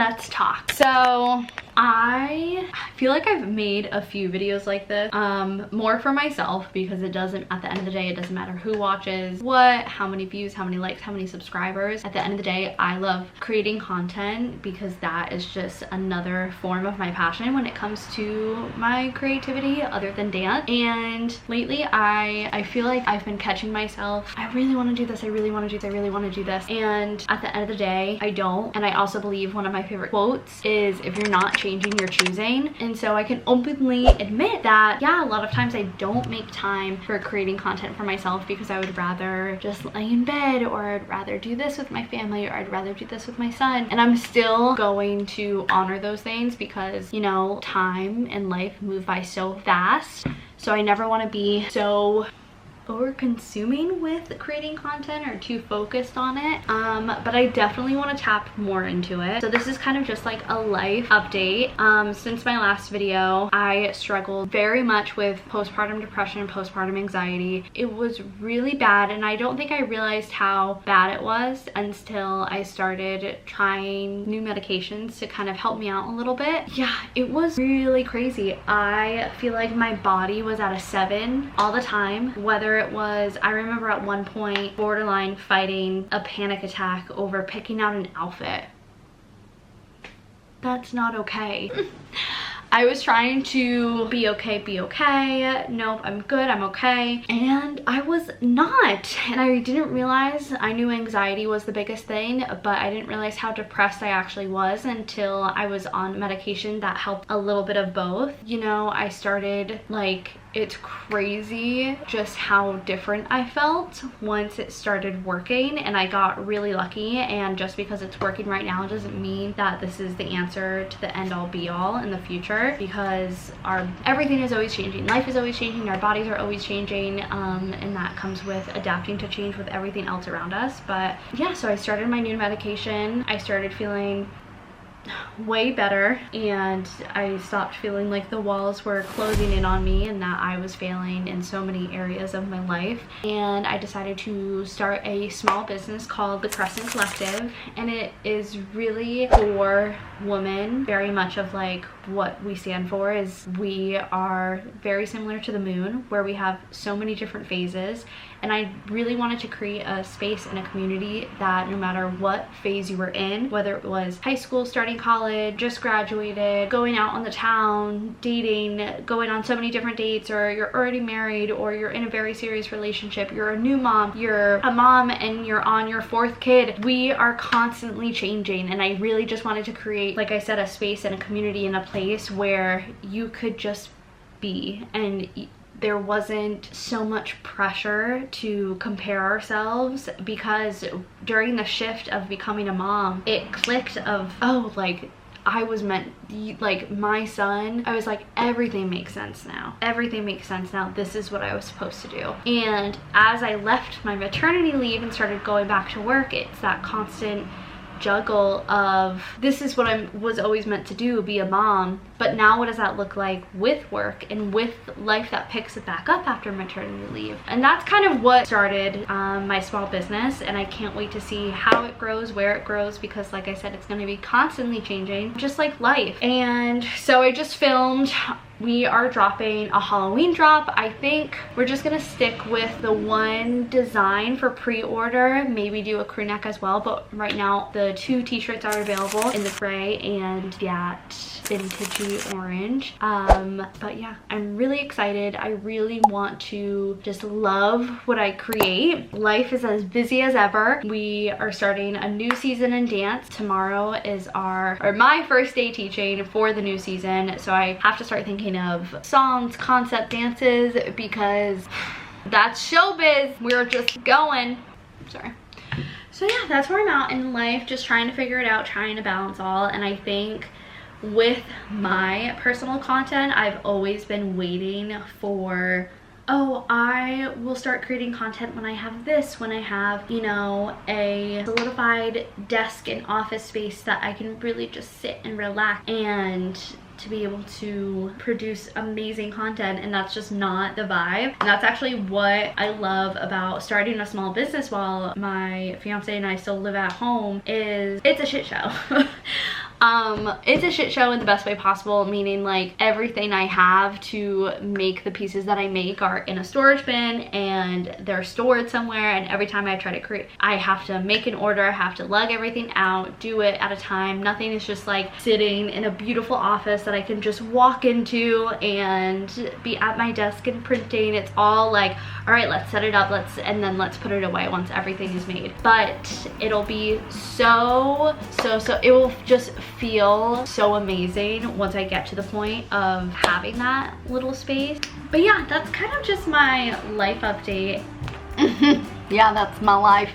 let's talk. So I feel like I've made a few videos like this, more for myself, because it doesn't, at the end of the day, it doesn't matter who watches what, how many views, how many likes, how many subscribers. At the end of the day, I love creating content because that is just another form of my passion when it comes to my creativity other than dance. And lately I feel like I've been catching myself. I really want to do this, I really want to do this, I really want to do this, and at the end of the day I don't. And I also believe one of my favorite quotes is, if you're not changing, you're choosing. And so I can openly admit that, yeah, a lot of times I don't make time for creating content for myself because I would rather just lay in bed, or I'd rather do this with my family, or I'd rather do this with my son. And I'm still going to honor those things because, you know, time and life move by so fast. So I never want to be so over consuming with creating content or too focused on it, but I definitely want to tap more into it. So this is kind of just like a life update. Since my last video, I struggled very much with postpartum depression and postpartum anxiety. It was really bad, and I don't think I realized how bad it was until I started trying new medications to kind of help me out a little bit. Yeah, it was really crazy. I feel like my body was at a 7 all the time, whether it was, I remember at one point borderline fighting a panic attack over picking out an outfit. That's not okay. I was trying to be okay. Nope, I'm good, I'm okay. And I was not. And I didn't realize, I knew anxiety was the biggest thing, but I didn't realize how depressed I actually was until I was on medication that helped a little bit of both. You know, I started, like, it's crazy just how different I felt once it started working, and I got really lucky. And just because it's working right now doesn't mean that this is the answer to the end all be all in the future, because everything is always changing. Life is always changing, our bodies are always changing, and that comes with adapting to change with everything else around us. But yeah, so I started my new medication. I started feeling way better, and I stopped feeling like the walls were closing in on me and that I was failing in so many areas of my life. And I decided to start a small business called the Crescent Collective, and it is really for women. Very much of like what we stand for is, we are very similar to the moon, where we have so many different phases. And I really wanted to create a space and a community that no matter what phase you were in, whether it was high school, starting college, just graduated, going out on the town, dating, going on so many different dates, or you're already married, or you're in a very serious relationship, you're a new mom, you're a mom and you're on your 4th kid, we are constantly changing. And I really just wanted to create, like I said, a space and a community and a place where you could just be, and there wasn't so much pressure to compare ourselves, because during the shift of becoming a mom, it clicked of, oh, like, I was meant, like, my son, I was like, everything makes sense now. Everything makes sense now. This is what I was supposed to do. And as I left my maternity leave and started going back to work, it's that constant juggle of, this is what I was always meant to do, be a mom, but now what does that look like with work and with life that picks it back up after maternity leave? And that's kind of what started my small business, and I can't wait to see how it grows, where it grows, because like I said, it's going to be constantly changing, just like life. And so I just filmed. We are dropping a Halloween drop. I think we're just gonna stick with the one design for pre-order, maybe do a crew neck as well, but right now the 2 t-shirts are available in the gray and that vintagey orange. But yeah, I'm really excited. I really want to just love what I create. Life is as busy as ever. We are starting a new season in dance. Tomorrow is my first day teaching for the new season, so I have to start thinking of songs, concept dances, because that's showbiz. We're just going. Sorry. So yeah, that's where I'm at in life, just trying to figure it out, trying to balance all. And I think with my personal content, I've always been waiting for, oh, I will start creating content when I have this, when I have, you know, a solidified desk and office space that I can really just sit and relax and to be able to produce amazing content. And that's just not the vibe. And that's actually what I love about starting a small business while my fiance and I still live at home, is it's a shit show. It's a shit show in the best way possible, meaning like everything I have to make the pieces that I make are in a storage bin and they're stored somewhere, and every time I try to create, I have to make an order, I have to lug everything out, do it at a time. Nothing is just like sitting in a beautiful office that I can just walk into and be at my desk and printing. It's all like, all right, let's set it up, and then let's put it away once everything is made. But it'll be so it will just feel so amazing once I get to the point of having that little space. But yeah, that's kind of just my life update. Yeah, that's my life.